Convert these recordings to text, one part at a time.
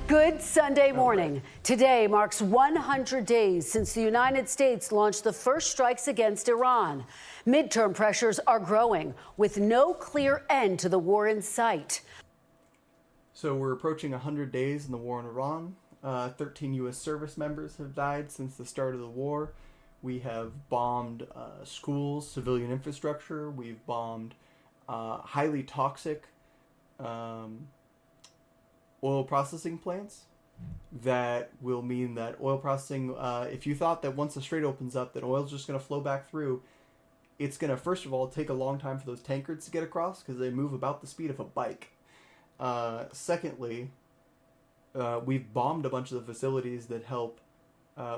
Good Sunday morning. Today marks 100 days since the United States launched the first strikes against Iran. Midterm pressures are growing, with no clear end to the war in sight. So we're approaching 100 days in the war in Iran. 13 U.S. service members have died since the start of the war. We have bombed schools, civilian infrastructure. We've bombed highly toxic oil processing plants. That will mean that oil processing, if you thought that once the strait opens up that oil's just going to flow back through, it's going to, first of all, take a long time for those tankers to get across because they move about the speed of a bike. Secondly, we've bombed a bunch of the facilities that help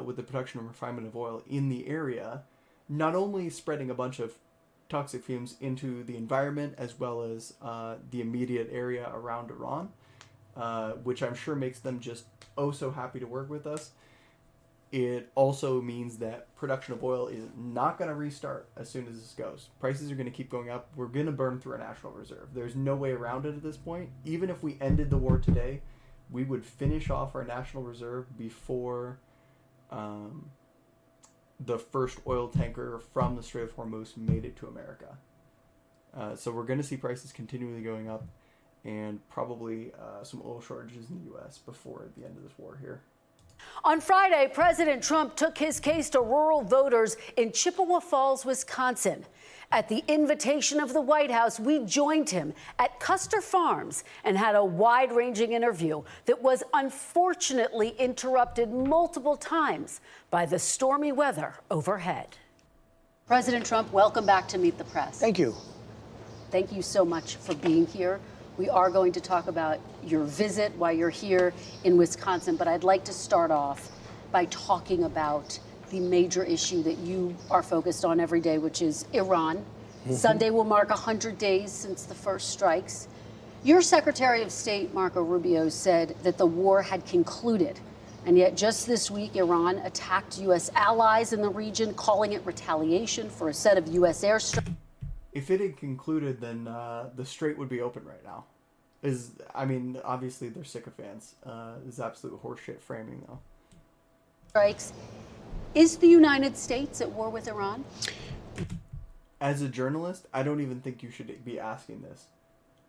with the production and refinement of oil in the area, not only spreading a bunch of toxic fumes into the environment as well as the immediate area around Iran, which I'm sure makes them just oh so happy to work with us. It also means that production of oil is not going to restart as soon as this goes. Prices are going to keep going up. We're going to burn through our national reserve. There's no way around it at this point. Even if we ended the war today, we would finish off our national reserve before the first oil tanker from the Strait of Hormuz made it to America. So we're going to see prices continually going up and probably some oil shortages in the U.S. before the end of this war here. On Friday, President Trump took his case to rural voters in Chippewa Falls, Wisconsin. At the invitation of the White House, we joined him at Custer Farms and had a wide-ranging interview that was unfortunately interrupted multiple times by the stormy weather overhead. President Trump, welcome back to Meet the Press. Thank you. Thank you so much for being here. We are going to talk about your visit while you're here in Wisconsin, but I'd like to start off by talking about the major issue that you are focused on every day, which is Iran. Sunday will mark 100 days since the first strikes. Your Secretary of State, Marco Rubio, said that the war had concluded. And yet just this week, Iran attacked U.S. allies in the region, calling it retaliation for a set of U.S. airstrikes. If it had concluded, then the strait would be open right now. Obviously they're sycophants. Is absolute horseshit framing, though. Strikes. Is the United States at war with Iran? As a journalist, I don't even think you should be asking this.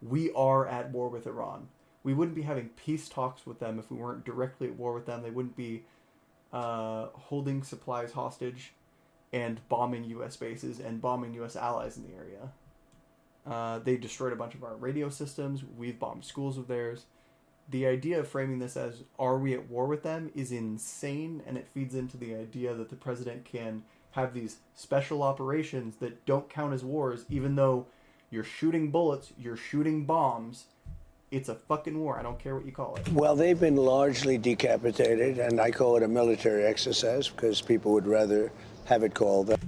We are at war with Iran. We wouldn't be having peace talks with them if we weren't directly at war with them. They wouldn't be holding supplies hostage and bombing U.S. bases and bombing U.S. allies in the area. They destroyed a bunch of our radio systems. We've bombed schools of theirs. The idea of framing this as, are we at war with them, is insane, and it feeds into the idea that the president can have these special operations that don't count as wars, even though you're shooting bullets, you're shooting bombs. It's a fucking war. I don't care what you call it. Well, they've been largely decapitated, and I call it a military exercise because people would rather have it called that.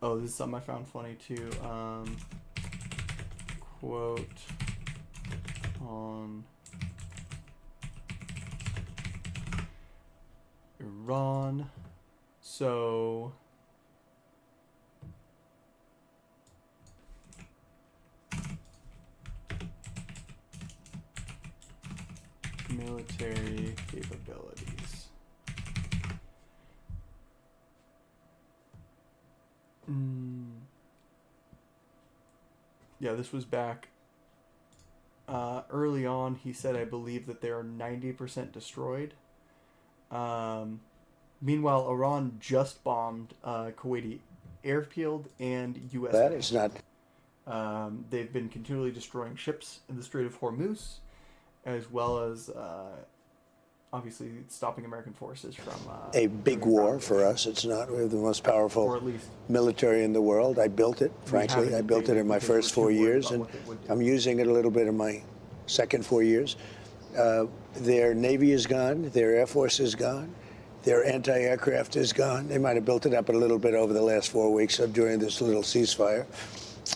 Oh, this is something I found funny too. Quote on Iran. So military capabilities. Yeah, this was back early on. He said, I believe that they are 90% destroyed. Meanwhile, Iran just bombed Kuwaiti airfield and U.S. That is not. They've been continually destroying ships in the Strait of Hormuz, as well as obviously stopping American forces from a big war for us. It's not. We have the most powerful or at least military in the world. I built it, frankly. I built it in my first 4 years, and I'm using it a little bit in my second 4 years. Their Navy is gone. Their Air Force is gone. Their anti-aircraft is gone. They might have built it up a little bit over the last 4 weeks during this little ceasefire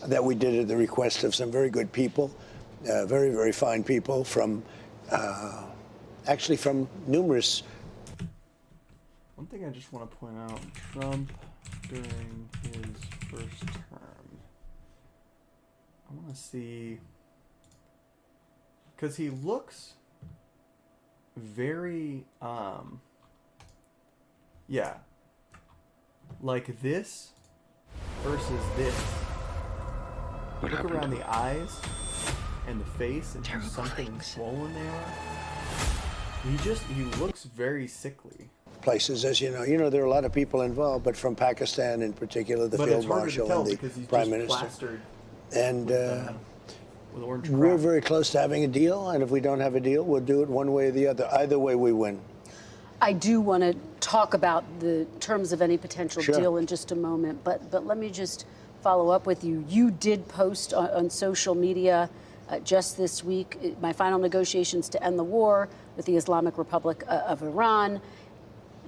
that we did at the request of some very good people, very, very fine people from, actually from numerous. One thing I just want to point out, Trump during his first term. I want to see, because he looks very, yeah, like this versus this. What Look happened around to the him? eyes and the face and how Terrible sunken and things. swollen they are. He looks very sickly. Places, as you know, there are a lot of people involved, but from Pakistan in particular, the But field it's harder to marshal tell and the because he's prime just minister. plastered And with orange we're crap. very close to having a deal, and if we don't have a deal, we'll do it one way or the other. Either way, we win. I do want to talk about the terms of any potential Sure. deal in just a moment, but let me just follow up with you. You did post on social media just this week, my final negotiations to end the war with the Islamic Republic of Iran.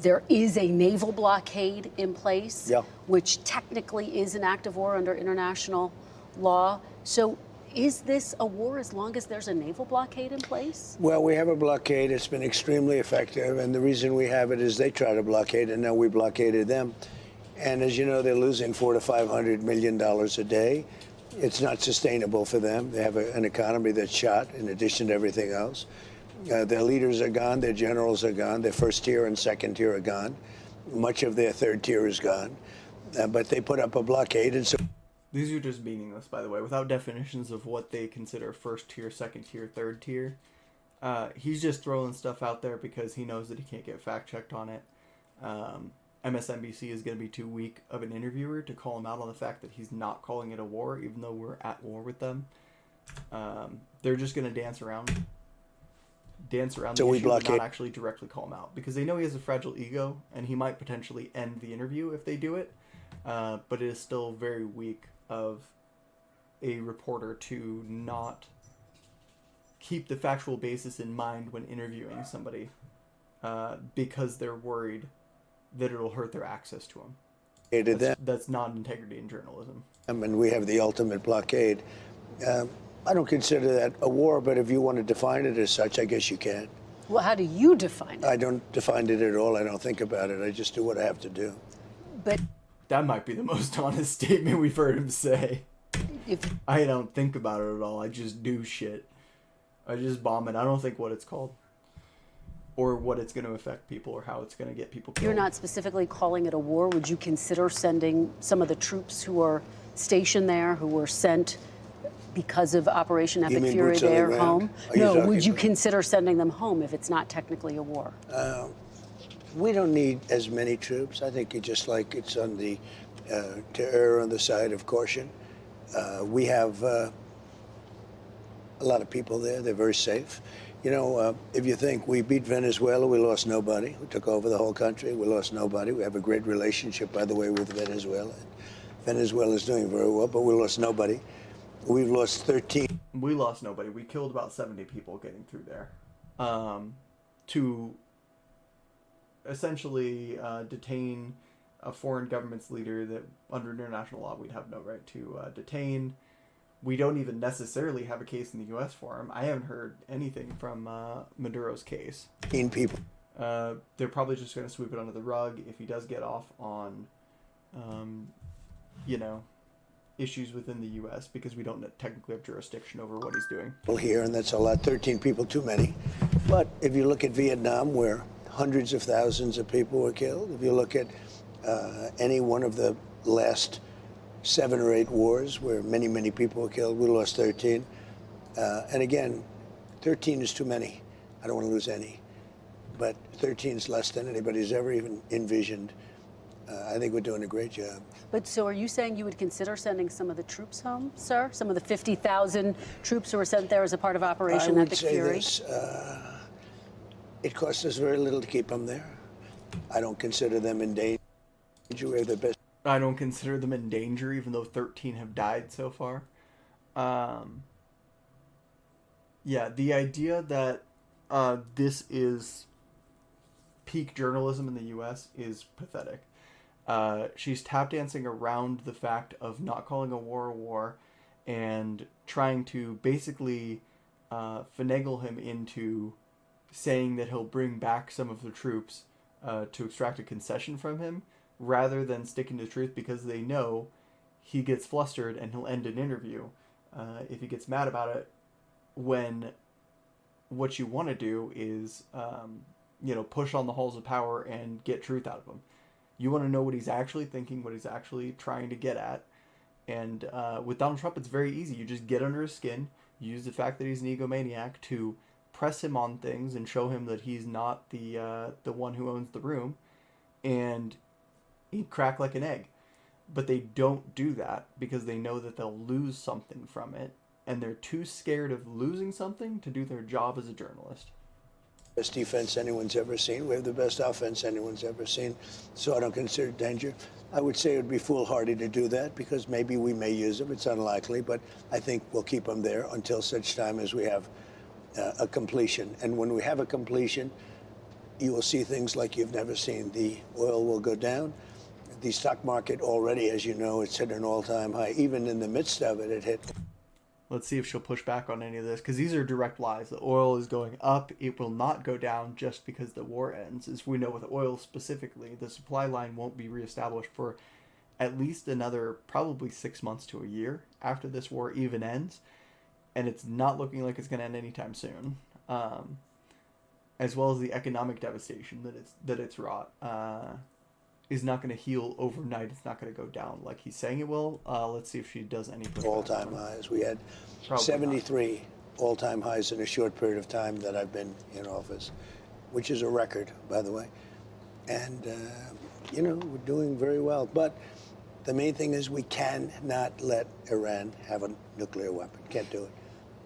There is a naval blockade in place, Yeah. which technically is an act of war under international law. So is this a war as long as there's a naval blockade in place? Well, we have a blockade. It's been extremely effective, and the reason we have it is they try to blockade, and now we blockaded them. And as you know, they're losing $400 to $500 million a day. It's not sustainable for them. They have an economy that's shot in addition to everything else. Their leaders are gone. Their generals are gone. Their first tier and second tier are gone. Much of their third tier is gone. But they put up a blockade, and so These are just meaningless, by the way, without definitions of what they consider first tier, second tier, third tier. He's just throwing stuff out there because he knows that he can't get fact checked on it. MSNBC is going to be too weak of an interviewer to call him out on the fact that he's not calling it a war, even though we're at war with them. They're just going to dance around So the we issue, but blockade- not actually directly call him out, because they know he has a fragile ego and he might potentially end the interview if they do it. But it is still very weak of a reporter to not keep the factual basis in mind when interviewing somebody, because they're worried that it'll hurt their access to him. blockaded them. That's not integrity in journalism. And we have the ultimate blockade. I don't consider that a war, but if you want to define it as such, I guess you can. Well, how do you define it? I don't define it at all. I don't think about it. I just do what I have to do. But That might be the most honest statement we've heard him say. if I don't think about it at all. I just do shit. I just bomb it. I don't think what it's called, or what it's going to affect people, or how it's going to get people killed. you're not specifically calling it a war, would you consider sending some of the troops who are stationed there, who were sent because of Operation Epic mean Fury boots on the there ground? home? Are you No, talking would you about- consider sending them home if it's not technically a war? We don't need as many troops. I think it's just like it's on the to err on the side of caution. We have a lot of people there. They're very safe. You know, if you think we beat Venezuela, we lost nobody. We took over the whole country. We lost nobody. We have a great relationship, by the way, with Venezuela. Venezuela is doing very well, but we lost nobody. We've lost 13. We lost nobody. We killed about 70 people getting through there, to essentially detain a foreign government's leader that under international law we'd have no right to detain. We don't even necessarily have a case in the U.S. for him. I haven't heard anything from Maduro's case. People. They're probably just going to sweep it under the rug if he does get off on, issues within the U.S., because we don't technically have jurisdiction over what he's doing. Here, and that's a lot. 13 people too many. But if you look at Vietnam, where hundreds of thousands of people were killed, if you look at any one of the last 7 or 8 wars where many, many people were killed, we lost 13. And again, 13 is too many. I don't want to lose any. But 13 is less than anybody's ever even envisioned. I think we're doing a great job. But so are you saying you would consider sending some of the troops home, sir? Some of the 50,000 troops who were sent there as a part of I Operation would Epic say Fury? this. It costs us very little to keep them there. I don't consider them in danger. We have the best. I don't consider them in danger, even though 13 have died so far. Yeah, the idea that this is peak journalism in the U.S. is pathetic. She's tap dancing around the fact of not calling a war and trying to basically finagle him into saying that he'll bring back some of the troops to extract a concession from him, rather than sticking to the truth, because they know he gets flustered and he'll end an interview if he gets mad about it when what you want to do is, push on the halls of power and get truth out of him. You want to know what he's actually thinking, what he's actually trying to get at. And with Donald Trump, it's very easy. You just get under his skin, use the fact that he's an egomaniac to press him on things and show him that he's not the one who owns the room, and he'd crack like an egg. But they don't do that because they know that they'll lose something from it, and they're too scared of losing something to do their job as a journalist. Best defense anyone's ever seen. We have the best offense anyone's ever seen. So I don't consider it danger. I would say it would be foolhardy to do that because maybe we may use them. It's unlikely, but I think we'll keep them there until such time as we have a completion. And when we have a completion, you will see things like you've never seen. The oil will go down. The stock market already, as you know, it's hit an all-time high. Even in the midst of it, it hit. Let's see if she'll push back on any of this, because these are direct lies. The oil is going up. It will not go down just because the war ends. As we know with oil specifically, the supply line won't be reestablished for at least another probably 6 months to a year after this war even ends. And it's not looking like it's going to end anytime soon. As well as the economic devastation that it's wrought. Is not going to heal overnight. It's not going to go down like he's saying it will. Let's see if she does any pushback. All-time highs. We had Probably 73 all-time highs in a short period of time that I've been in office, which is a record, by the way. And, we're doing very well. But the main thing is we cannot let Iran have a nuclear weapon. Can't do it.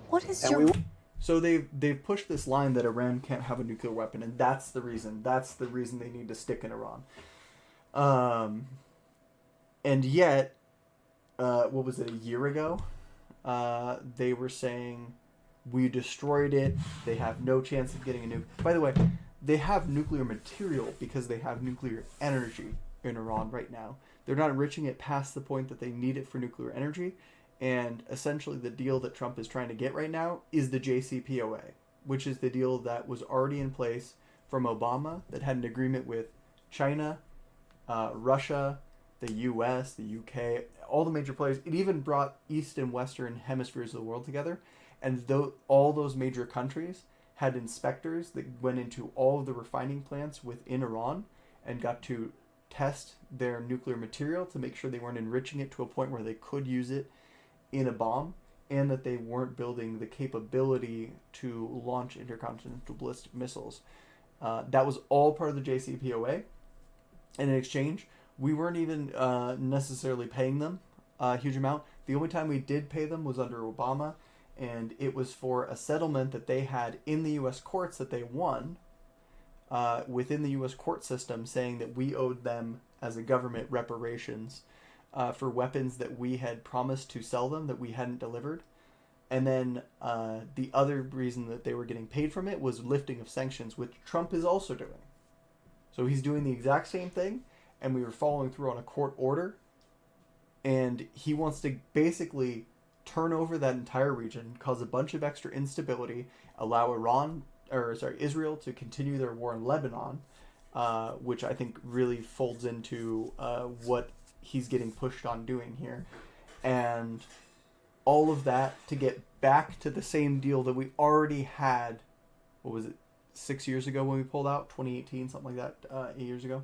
What is And your... we So they've pushed this line that Iran can't have a nuclear weapon, and that's the reason. That's the reason they need to stick in Iran. And yet, what was it, a year ago? They were saying, we destroyed it. They have no chance of getting a nuke. By the way, they have nuclear material because they have nuclear energy in Iran right now. They're not enriching it past the point that they need it for nuclear energy. And essentially the deal that Trump is trying to get right now is the JCPOA, which is the deal that was already in place from Obama that had an agreement with China, Russia, the US, the UK, all the major players. It even brought East and Western hemispheres of the world together. And all those major countries had inspectors that went into all of the refining plants within Iran and got to test their nuclear material to make sure they weren't enriching it to a point where they could use it in a bomb, and that they weren't building the capability to launch intercontinental ballistic missiles. That was all part of the JCPOA. And in exchange, we weren't even necessarily paying them a huge amount. The only time we did pay them was under Obama, and it was for a settlement that they had in the U.S. courts that they won within the U.S. court system, saying that we owed them as a government reparations for weapons that we had promised to sell them that we hadn't delivered. And then the other reason that they were getting paid from it was lifting of sanctions, which Trump is also doing. So he's doing the exact same thing, and we were following through on a court order. And he wants to basically turn over that entire region, cause a bunch of extra instability, allow Israel to continue their war in Lebanon, which I think really folds into what he's getting pushed on doing here. And all of that to get back to the same deal that we already had, 6 years ago when we pulled out, 2018, something like that, 8 years ago.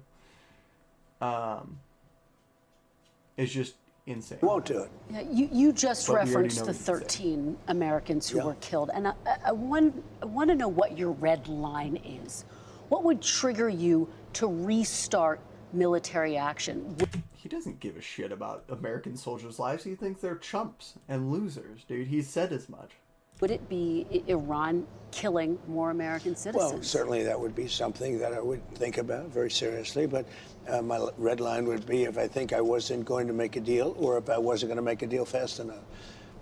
It's just insane. won't do it. Yeah, you just But we already referenced know the what you said. 13 Americans who Yeah. were killed, and I want to know what your red line is. What would trigger you to restart military action? He doesn't give a shit about American soldiers' lives. He thinks they're chumps and losers, dude. He's said as much. Would it be Iran killing more American citizens? Well, certainly that would be something that I would think about very seriously. But my red line would be if I think I wasn't going to make a deal, or if I wasn't going to make a deal fast enough.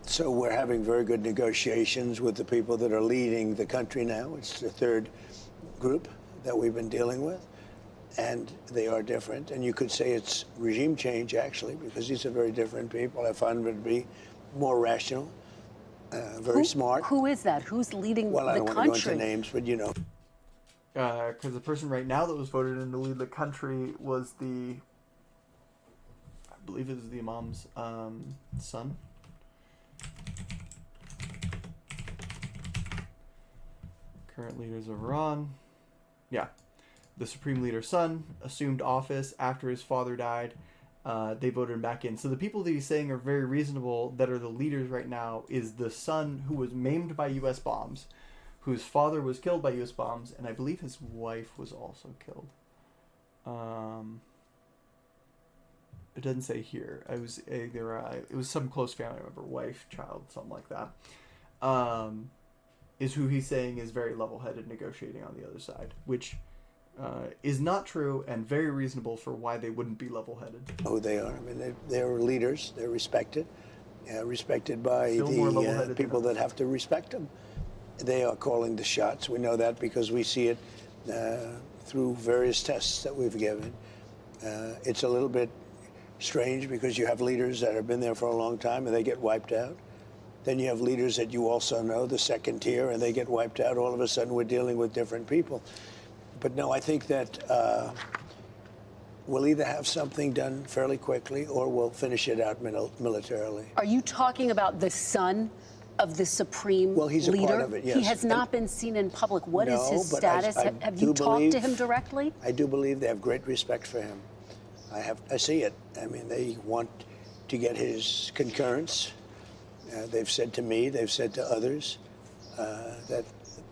So we're having very good negotiations with the people that are leading the country now. It's the third group that we've been dealing with, and they are different. And you could say it's regime change, actually, because these are very different people. I find them to be more rational, very smart. Who is that? Who's leading Well, I the don't want to go country? into names, but you know. Because the person right now that was voted in to lead the country was I believe it was the Imam's son. Current leaders of Iran. Yeah. The Supreme Leader's son assumed office after his father died. They voted him back in. So the people that he's saying are very reasonable that are the leaders right now is the son who was maimed by U.S. bombs, whose father was killed by U.S. bombs, and I believe his wife was also killed. It doesn't say here. It was some close family member, wife, child, something like that. Is who he's saying is very level-headed negotiating on the other side, which is not true and very reasonable for why they wouldn't be level-headed. Oh, they are. I mean, they're leaders. They're respected. Respected by Still more the level-headed people than that have to respect them. They are calling the shots. We know that because we see it through various tests that we've given. It's a little bit strange because you have leaders that have been there for a long time and they get wiped out. Then you have leaders that you also know, the second tier, and they get wiped out. All of a sudden, we're dealing with different people. But no, I think that we'll either have something done fairly quickly or we'll finish it out militarily. Are you talking about the son of the supreme Well, he's a leader? part of it, yes. He has not been seen in public. What is No, his but status? I Have do you talked believe- to him directly? I do believe they have great respect for him. I see it. I mean, they want to get his concurrence. They've said to me, they've said to others that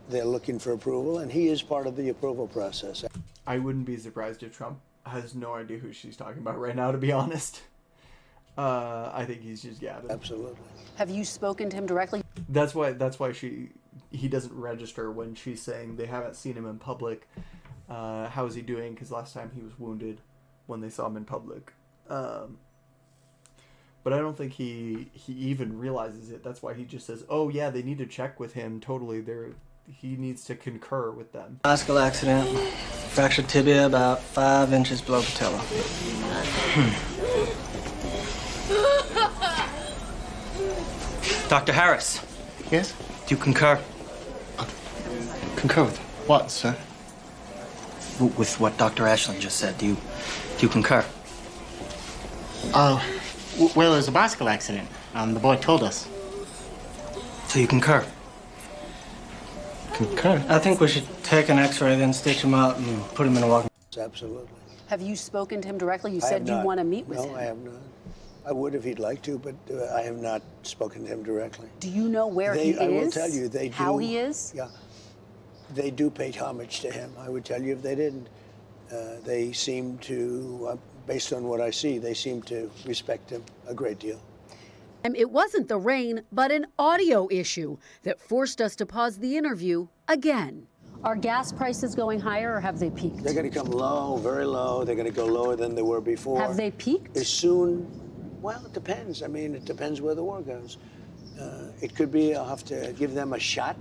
they're looking for approval, and he is part of the approval process. I wouldn't be surprised if Trump has no idea who she's talking about right now, to be honest. I think he's just gathered. Absolutely. Have you spoken to him directly? That's why he doesn't register when she's saying they haven't seen him in public. How is he doing? Because last time he was wounded when they saw him in public. But I don't think he even realizes it. That's why he just says, "Oh yeah, they need to check with him. Totally, he needs to concur with them." Bicycle accident, fractured tibia about 5 inches below patella. Dr. Harris, Yes? do you concur Concur with what, sir? with what Dr. Ashland just said? Do you concur? Well, it was a bicycle accident. The boy told us. So you concur? Concur? I think we should take an x-ray, then stitch him up and put him in a walking. Absolutely. Have you spoken to him directly? You I have said you not. want to meet with him. No, I have not. I would if he'd like to, but I have not spoken to him directly. Do you know where he is? I will tell you, they do. How he is? Yeah. They do pay homage to him. I would tell you if they didn't. They seem to, based on what I see, they seem to respect him a great deal. It wasn't the rain, but an audio issue that forced us to pause the interview again. Are gas prices going higher or have they peaked? They're going to come low, very low. They're going to go lower than they were before. Have they peaked? As soon, well, it depends. I mean, it depends where the war goes. It could be I'll have to give them a shot,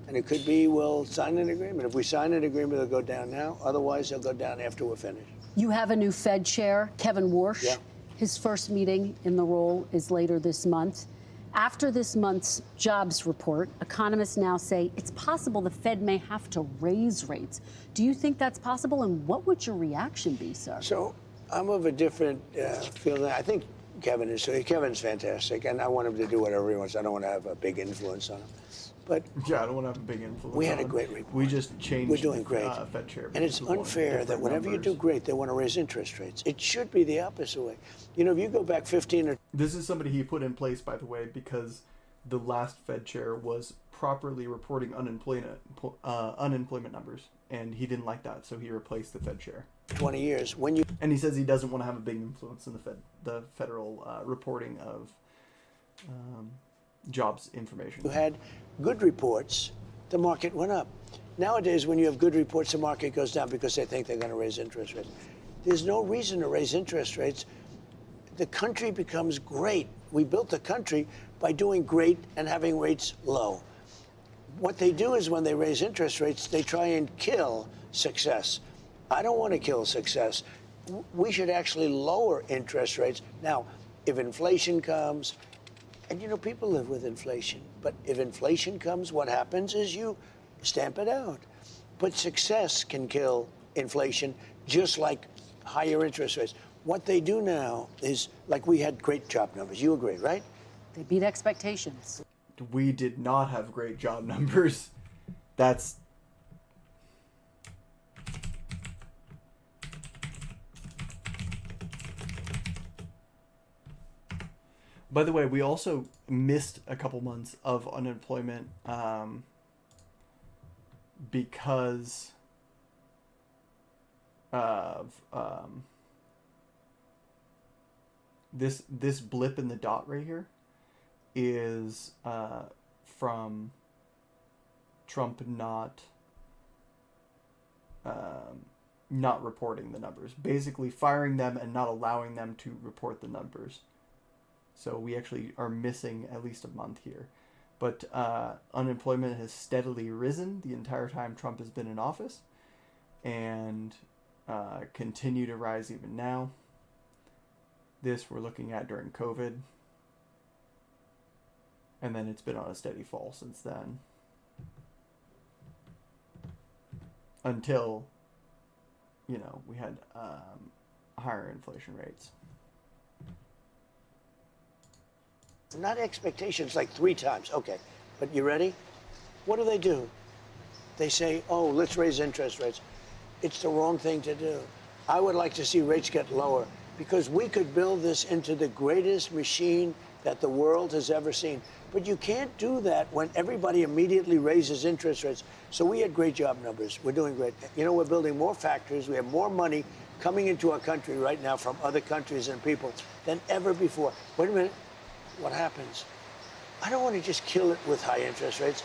and it could be we'll sign an agreement. If we sign an agreement, they'll go down now. Otherwise, they'll go down after we're finished. You have a new Fed chair, Kevin Warsh. Yeah. His first meeting in the role is later this month. After this month's jobs report, economists now say it's possible the Fed may have to raise rates. Do you think that's possible, and what would your reaction be, sir? So I'm of a different feeling. I think Kevin's fantastic, and I want him to do whatever he wants. I don't want to have a big influence on him. But Yeah, I don't want to have a big influence. we had on a him. great report. We just changed. We're doing great. Fed chair. And it's because we wanted unfair that different whenever you do numbers. great, they want to raise interest rates. It should be the opposite way. You know, if you go back 15 or This is somebody he put in place, by the way, because the last Fed chair was properly reporting unemployment numbers, and he didn't like that, so he replaced the Fed chair. 20 years, when you And he says he doesn't want to have a big influence in the federal reporting of jobs information. had good reports, the market went up. Nowadays, when you have good reports, the market goes down because they think they're going to raise interest rates. There's no reason to raise interest rates. The country becomes great. We built the country by doing great and having rates low. What they do is when they raise interest rates, they try and kill success. I don't want to kill success. We should actually lower interest rates. Now, if inflation comes, and you know, people live with inflation, but if inflation comes, what happens is you stamp it out. But success can kill inflation just like higher interest rates. What they do now is, like, we had great job numbers. You agree, right? They beat expectations. We did not have great job numbers. That's By the way, we also missed a couple months of unemployment because of this blip in the dot right here is from Trump not reporting the numbers, basically firing them and not allowing them to report the numbers. So we actually are missing at least a month here. But unemployment has steadily risen the entire time Trump has been in office, and continue to rise even now. This we're looking at during COVID, and then it's been on a steady fall since then. Until, we had higher inflation rates. Not expectations like 3 times. Okay, but you ready? What do? They say, oh, let's raise interest rates. It's the wrong thing to do. I would like to see rates get lower because we could build this into the greatest machine that the world has ever seen. But you can't do that when everybody immediately raises interest rates. So we had great job numbers. We're doing great. We're building more factories. We have more money coming into our country right now from other countries and people than ever before. Wait a minute. What happens? I don't want to just kill it with high interest rates.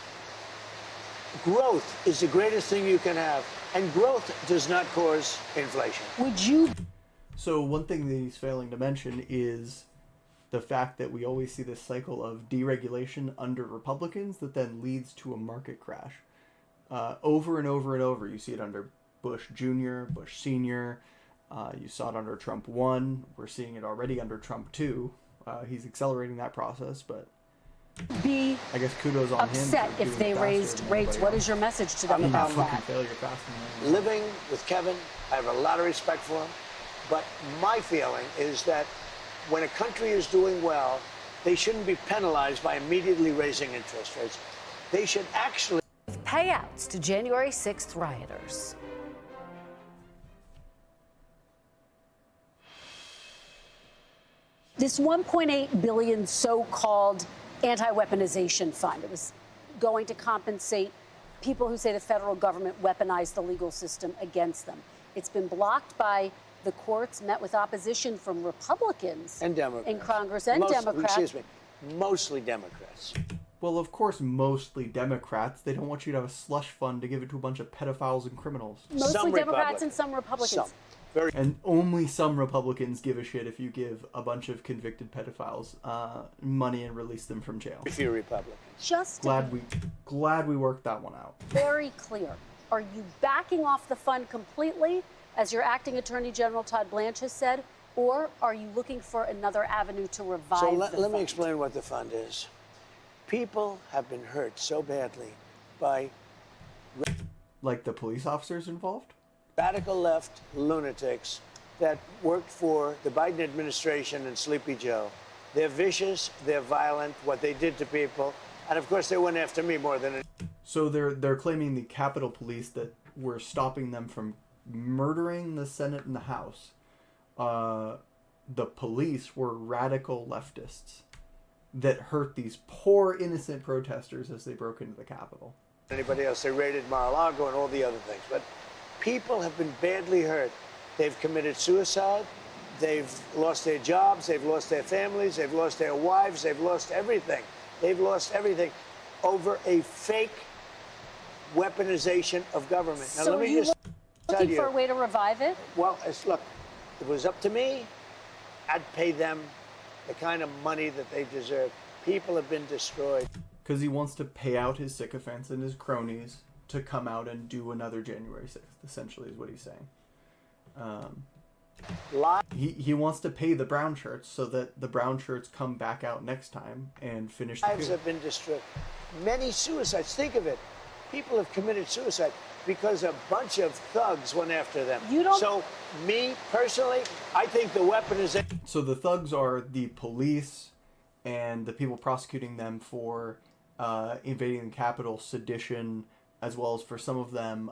Growth is the greatest thing you can have, and growth does not cause inflation. So one thing that he's failing to mention is the fact that we always see this cycle of deregulation under Republicans that then leads to a market crash. Over and over and over. You see it under Bush Jr., Bush Sr., you saw it under Trump 1. We're seeing it already under Trump 2. He's accelerating that process, but Be I guess kudos on upset him. if they raised rates. What is your message to them I'm about fucking that? failure faster than Living with Kevin, I have a lot of respect for him, but my feeling is that when a country is doing well, they shouldn't be penalized by immediately raising interest rates. They should actually Payouts to January 6th rioters. This $1.8 billion so-called anti-weaponization fund, it was going to compensate people who say the federal government weaponized the legal system against them. It's been blocked by the courts, met with opposition from Republicans and Democrats in Congress and Democrats. Excuse me, mostly Democrats. Well, of course, mostly Democrats. They don't want you to have a slush fund to give it to a bunch of pedophiles and criminals. Mostly Some Democrats and some Republicans. Some. Very. And only some Republicans give a shit if you give a bunch of convicted pedophiles money and release them from jail. Few Republicans. Just to be Glad we worked that one out. very clear, are you backing off the fund completely, as your acting Attorney General Todd Blanche has said, or are you looking for another avenue to revive So the let fund? me explain what the fund is. People have been hurt so badly by Like the police officers involved? radical left lunatics that worked for the Biden administration and Sleepy Joe. They're vicious, they're violent, what they did to people, and of course they went after me more than So they're claiming the Capitol Police that were stopping them from murdering the Senate and the House. The police were radical leftists that hurt these poor innocent protesters as they broke into the Capitol. anybody else. They raided Mar-a-Lago and all the other things. But people have been badly hurt. They've committed suicide. They've lost their jobs. They've lost their families. They've lost their wives. They've lost everything. They've lost everything over a fake weaponization of government. Now, So let are me you just tell looking you. for a way to revive it? Well, look, if it was up to me, I'd pay them the kind of money that they deserve. People have been destroyed. Because he wants to pay out his sycophants and his cronies to come out and do another January 6th, essentially, is what he's saying. He wants to pay the brown shirts so that the brown shirts come back out next time and finish the Lives coup. have been destroyed. Many suicides. Think of it. People have committed suicide because a bunch of thugs went after them. You don't- So, me personally, I think the weaponization. So the thugs are the police and the people prosecuting them for invading the Capitol, sedition, as well as for some of them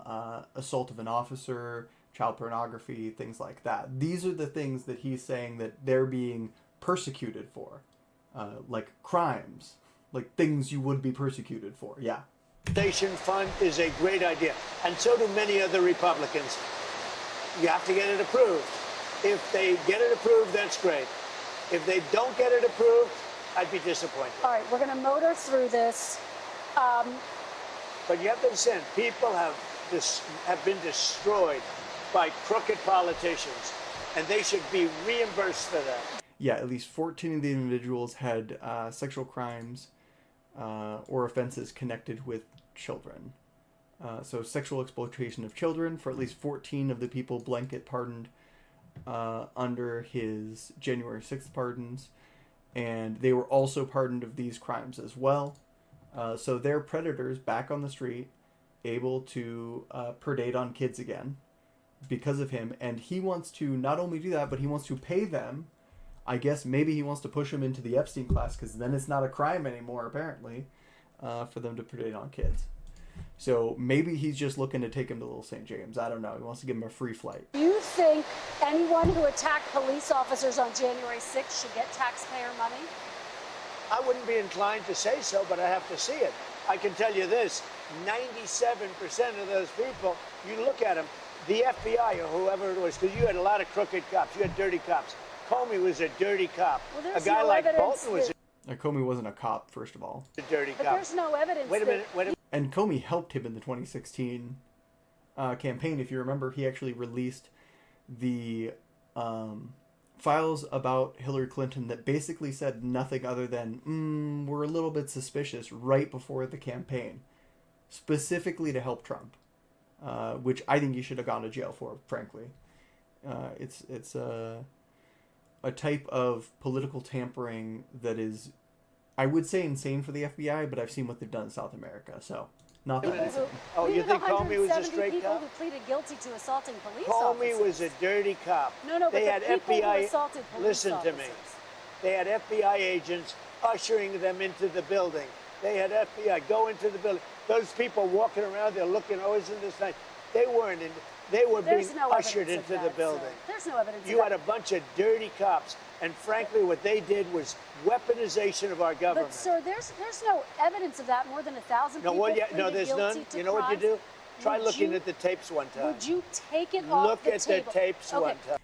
assault of an officer, child pornography, things like that. These are the things that he's saying that they're being persecuted for. like crimes, like things you would be persecuted for. Yeah. Station fund is a great idea, and so do many other Republicans. You have to get it approved. If they get it approved, that's great. If they don't get it approved, I'd be disappointed. All right, we're going to motor through this. But you have to understand, people have been destroyed by crooked politicians, and they should be reimbursed for that. Yeah, at least 14 of the individuals had sexual crimes or offenses connected with children. So sexual exploitation of children for at least 14 of the people blanket pardoned under his January 6th pardons. And they were also pardoned of these crimes as well. So they're predators back on the street, able to predate on kids again because of him. And he wants to not only do that, but he wants to pay them. I guess maybe he wants to push them into the Epstein class, because then it's not a crime anymore, apparently, for them to predate on kids. So maybe he's just looking to take him to Little St. James. I don't know. He wants to give him a free flight. Do you think anyone who attacked police officers on January 6th should get taxpayer money? I wouldn't be inclined to say so, but I have to see it. I can tell you this, 97% of those people, you look at them, the FBI or whoever it was, because you had a lot of crooked cops, you had dirty cops. Comey was a dirty cop. Well, a guy no like evidence Bolton was Comey wasn't a cop, first of all. a dirty But cop. there's no evidence. Wait a minute, wait a minute. And Comey helped him in the 2016 campaign. If you remember, he actually released the files about Hillary Clinton that basically said nothing other than, we're a little bit suspicious, right before the campaign, specifically to help Trump, which I think he should have gone to jail for, frankly. It's a type of political tampering that is, I would say, insane for the FBI, but I've seen what they've done in South America, so not that insane. Oh, We you had think Comey was a 170 straight people cop? who pleaded guilty to assaulting police Comey officers. was a dirty cop. No, but they the had people who FBI. assaulted police Listen to me. officers. They had FBI agents ushering them into the building. They had FBI go into the building. Those people walking around there looking, oh, isn't this nice? They weren't in. They were There's being no ushered evidence into of the that, building. sir. There's no evidence You of had that. a bunch of dirty cops, and frankly, what they did was weaponization of our government. But sir, there's no evidence of that. More than 1,000 no, people well, yeah, pleaded no, there's guilty none. to You know what you crimes. do? Try Would looking you- at the tapes one time. Would you take it off Look the at table? the tapes Okay. one time.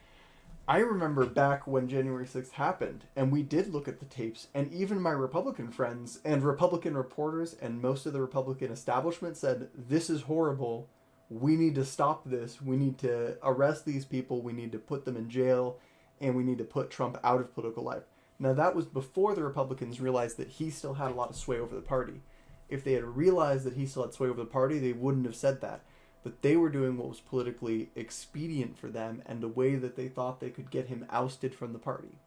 I remember back when January 6th happened, and we did look at the tapes, and even my Republican friends and Republican reporters and most of the Republican establishment said, this is horrible. We need to stop this. We need to arrest these people. We need to put them in jail, and we need to put Trump out of political life. Now, that was before the Republicans realized that he still had a lot of sway over the party. If they had realized that he still had sway over the party, they wouldn't have said that. But they were doing what was politically expedient for them and the way that they thought they could get him ousted from the party.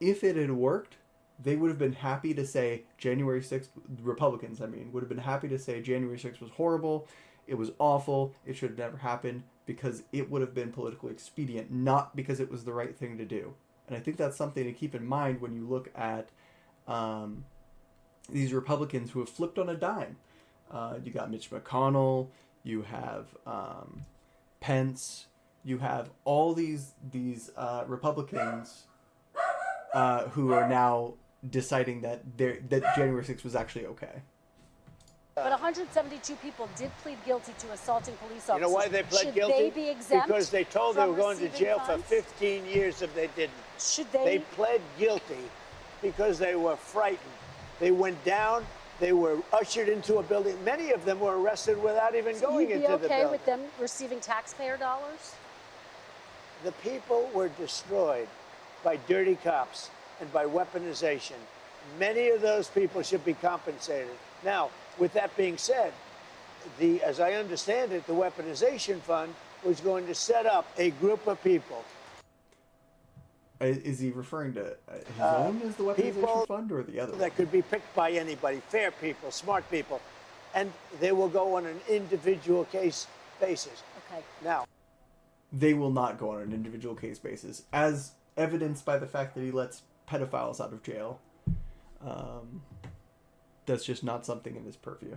If it had worked, they would have been happy to say January 6th, Republicans, I mean, would have been happy to say January 6th was horrible, it was awful, it should have never happened, because it would have been politically expedient, not because it was the right thing to do. And I think that's something to keep in mind when you look at these Republicans who have flipped on a dime. You got Mitch McConnell, you have Pence, you have all these Republicans who are now deciding that January 6th was actually okay. But 172 people did plead guilty to assaulting police officers. You know why they pled Should guilty? they be exempt? Because they told they from were going to receiving jail funds? for 15 years if they didn't. Should They they? pled guilty because they were frightened. They went down. They were ushered into a building. Many of them were arrested without even going You'd be into the okay building. with them receiving taxpayer dollars? The people were destroyed by dirty cops and by weaponization. Many of those people should be compensated. Now, with that being said, as I understand it, the weaponization fund was going to set up a group of people. Is he referring to his own as the weaponization people fund or the other one? That could be picked by anybody, fair people, smart people, and they will go on an individual case basis. Okay. Now, They will not go on an individual case basis, as evidenced by the fact that he lets pedophiles out of jail. That's just not something in his purview.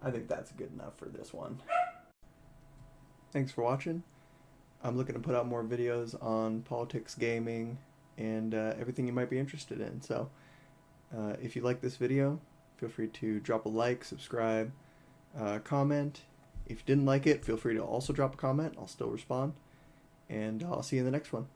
I think that's good enough for this one. Thanks for watching. I'm looking to put out more videos on politics, gaming, and everything you might be interested in. So if you like this video, feel free to drop a like, subscribe, comment. If you didn't like it, feel free to also drop a comment. I'll still respond. And I'll see you in the next one.